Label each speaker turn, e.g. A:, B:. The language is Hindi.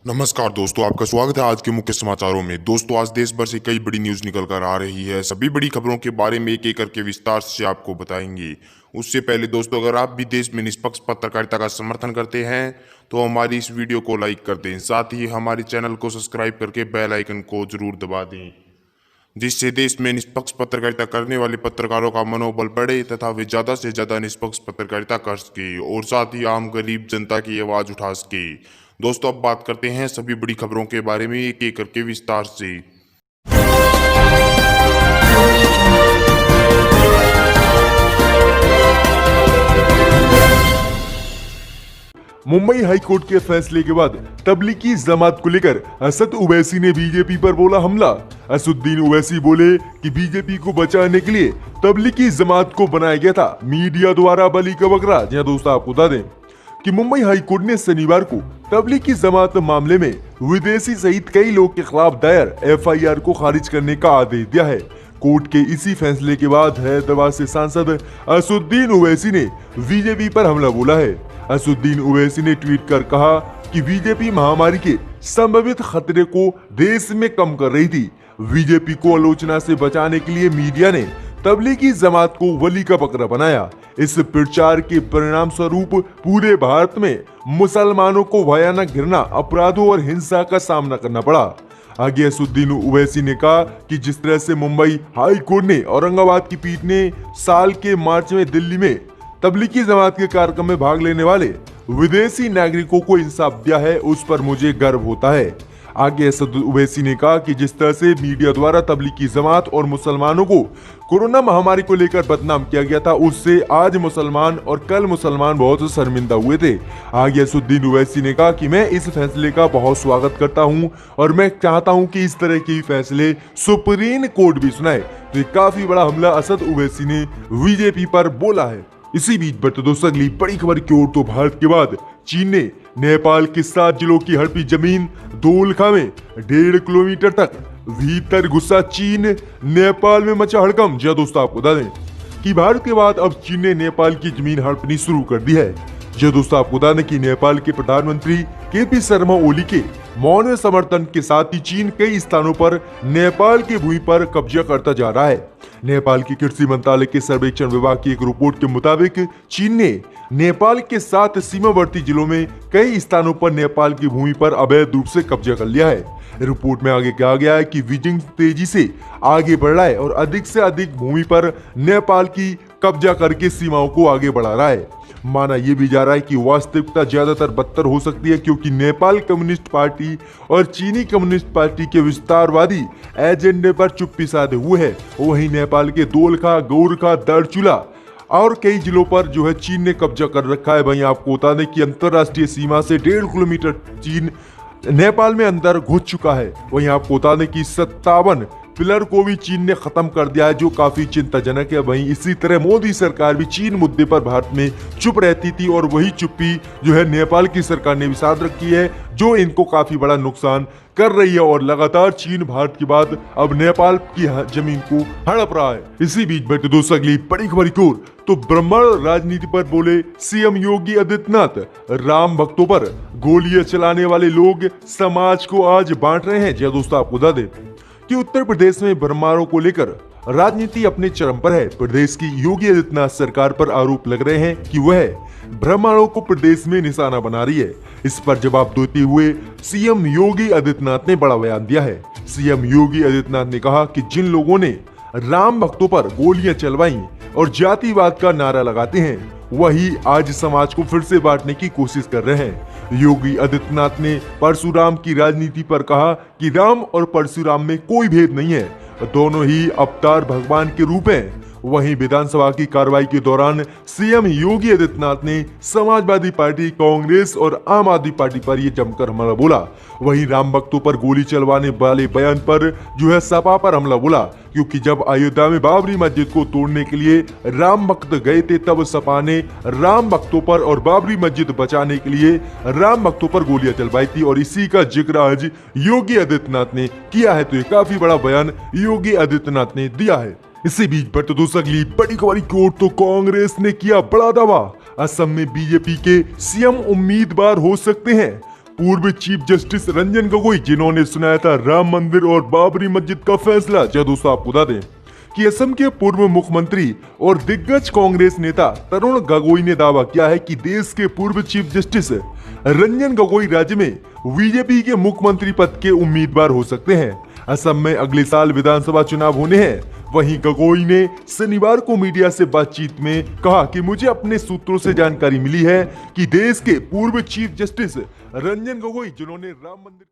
A: नमस्कार दोस्तों, आपका स्वागत है आज के मुख्य समाचारों में। दोस्तों, आज देश भर से कई बड़ी न्यूज़ निकल कर आ रही है। सभी बड़ी खबरों के बारे में एक एक करके विस्तार से आपको बताएंगे। उससे पहले दोस्तों, अगर आप भी देश में निष्पक्ष पत्रकारिता का समर्थन करते हैं तो हमारी इस वीडियो को लाइक कर दें। साथ ही हमारे चैनल को सब्सक्राइब करके बेल आइकन को जरूर दबा दें, जिससे देश में निष्पक्ष पत्रकारिता करने वाले पत्रकारों का मनोबल बढ़े तथा वे ज़्यादा से ज़्यादा निष्पक्ष पत्रकारिता कर सके और साथ ही आम गरीब जनता की आवाज़ उठा सके। दोस्तों, अब बात करते हैं सभी बड़ी खबरों के बारे में एक एक करके विस्तार से।
B: मुंबई हाईकोर्ट के फैसले के बाद तबलीगी जमात को लेकर असद ओवैसी ने बीजेपी पर बोला हमला। असदुद्दीन ओवैसी बोले कि बीजेपी को बचाने के लिए तबलीगी जमात को बनाया गया था मीडिया द्वारा बलि का बकरा। जी दोस्तों, आपको बता दें कि मुंबई हाईकोर्ट ने शनिवार को तबलीगी जमात मामले में विदेशी सहित कई लोग के खिलाफ दायर एफआईआर को खारिज करने का आदेश दिया है। कोर्ट के इसी फैसले के बाद हैदराबाद से सांसद असदुद्दीन ओवैसी ने बीजेपी पर हमला बोला है। असदुद्दीन ओवैसी ने ट्वीट कर कहा कि बीजेपी महामारी के संभावित खतरे को देश में कम कर रही थी। बीजेपी को आलोचना से बचाने के लिए मीडिया ने तबलीगी जमात को बलि का बकरा बनाया। इस प्रचार के परिणाम स्वरूप पूरे भारत में मुसलमानों को भयानक घृणा, अपराधों और हिंसा का सामना करना पड़ा। आगे असदुद्दीन ओवैसी ने कहा कि जिस तरह से मुंबई हाई कोर्ट ने औरंगाबाद की पीठ ने साल के मार्च में दिल्ली में तबलीगी जमात के कार्यक्रम में भाग लेने वाले विदेशी नागरिकों को इंसाफ दिया है, उस पर मुझे गर्व होता है। आगे असद ओवैसी ने कहा कि जिस तरह से मीडिया द्वारा तबलीगी जमात और मुसलमानों को कोरोना महामारी को लेकर बदनाम किया गया था, उससे आज मुसलमान और कल मुसलमान बहुत शर्मिंदा हुए थे। आगे असदुद्दीन ओवैसी ने कहा कि मैं इस फैसले का बहुत स्वागत करता हूं और मैं चाहता हूं कि इस तरह के फैसले सुप्रीम कोर्ट भी सुनाए। तो ये काफी बड़ा हमला असद ओवैसी ने बीजेपी पर बोला है। इसी बीच बढ़ते दोस्तों अगली बड़ी खबर की ओर, तो भारत के बाद चीन ने नेपाल के 7 जिलों की हड़पी जमीन दोलखा में 1.5 किलोमीटर तक भीतर घुसा चीन, नेपाल में मचा हड़कंप। जी दोस्तों, आपको बता दें कि भारत के बाद अब चीन ने नेपाल की जमीन हड़पनी शुरू कर दी है। जी दोस्तों, आपको बता दें कि नेपाल के प्रधानमंत्री केपी शर्मा ओली के मौन समर्थन के साथ ही चीन कई स्थानों पर नेपाल की भूमि पर कब्जा करता जा रहा है। नेपाल की कृषि मंत्रालय के सर्वेक्षण विभाग की एक रिपोर्ट के मुताबिक चीन ने नेपाल के 7 सीमावर्ती जिलों में कई स्थानों पर नेपाल की भूमि पर अवैध रूप से कब्जा कर लिया है। रिपोर्ट में आगे कहा गया है कि बीजिंग तेजी से आगे बढ़ रहा है और अधिक से अधिक भूमि पर नेपाल की कब्जा करके सीमाओं को आगे बढ़ा रहा है। माना यह भी जा रहा है कि वास्तविकता ज्यादातर बदतर हो सकती है, क्योंकि नेपाल कम्युनिस्ट पार्टी और चीनी कम्युनिस्ट पार्टी के विस्तारवादी एजेंडे पर चुप्पी साधे हुए हैं। वहीं नेपाल के दोलखा, गोरखा, दार्चुला और कई जिलों पर जो है चीन ने कब्जा कर रखा है। वहीं आपको बता दें कि अंतरराष्ट्रीय सीमा से 1.5 किलोमीटर चीन नेपाल में अंदर घुस चुका है। वहीं आपको बता दें कि 57 पिलर को भी चीन ने खत्म कर दिया है, जो काफी चिंताजनक है। वहीं इसी तरह मोदी सरकार भी चीन मुद्दे पर भारत में चुप रहती थी और वही चुप्पी जो है नेपाल की सरकार ने भी साध रखी है, जो इनको काफी बड़ा नुकसान कर रही है। और लगातार चीन भारत के बाद अब नेपाल की जमीन को हड़प रहा है। इसी बीच बढ़ते दोस्तों अगली बड़ी खबर की ओर, तो ब्राह्मण राजनीति पर बोले सीएम योगी आदित्यनाथ। राम भक्तों पर गोलियां चलाने वाले लोग समाज को आज बांट रहे हैं। जी दोस्तों, आपको बता दें कि उत्तर प्रदेश में ब्राह्मणों को लेकर राजनीति अपने चरम पर है। प्रदेश की योगी आदित्यनाथ सरकार पर आरोप लग रहे हैं कि वह ब्राह्मणों को प्रदेश में निशाना बना रही है। इस पर जवाब देते हुए सीएम योगी आदित्यनाथ ने बड़ा बयान दिया है। सीएम योगी आदित्यनाथ ने कहा कि जिन लोगों ने राम भक्तों पर गोलियां चलवाई और जातिवाद का नारा लगाते हैं, वही आज समाज को फिर से बांटने की कोशिश कर रहे हैं। योगी आदित्यनाथ ने परशुराम की राजनीति पर कहा कि राम और परशुराम में कोई भेद नहीं है, दोनों ही अवतार भगवान के रूप हैं। वहीं विधानसभा की कार्रवाई के दौरान सीएम योगी आदित्यनाथ ने समाजवादी पार्टी, कांग्रेस और आम आदमी पार्टी पर यह जमकर हमला बोला। वहीं राम भक्तों पर गोली चलवाने वाले बयान पर जो है सपा पर हमला बोला, क्योंकि जब अयोध्या में बाबरी मस्जिद को तोड़ने के लिए राम भक्त गए थे, तब सपा ने राम भक्तों पर और बाबरी मस्जिद बचाने के लिए राम भक्तों पर गोलियां चलवाई थी। और इसी का जिक्र आज योगी आदित्यनाथ ने किया है। तो ये काफी बड़ा बयान योगी आदित्यनाथ ने दिया है। इसी बीच बढ़ते दोस्तों अगली बड़ी खबर की ओर, तो कांग्रेस ने किया बड़ा दावा। असम में बीजेपी के सीएम उम्मीदवार हो सकते हैं। पूर्व चीफ जस्टिस रंजन गोगोई, जिन्होंने सुनाया था राम मंदिर और बाबरी मस्जिद का फैसला। जो दोस्तों आपको बता दें कि असम के पूर्व मुख्यमंत्री और दिग्गज कांग्रेस नेता तरुण गोगोई ने दावा किया है कि देश के पूर्व चीफ जस्टिस रंजन गोगोई राज्य में बीजेपी के मुख्यमंत्री पद के उम्मीदवार हो सकते हैं। असम में अगले साल विधानसभा चुनाव होने हैं। वहीं गोगोई ने शनिवार को मीडिया से बातचीत में कहा कि मुझे अपने सूत्रों से जानकारी मिली है कि देश के पूर्व चीफ जस्टिस रंजन गोगोई, जिन्होंने राम मंदिर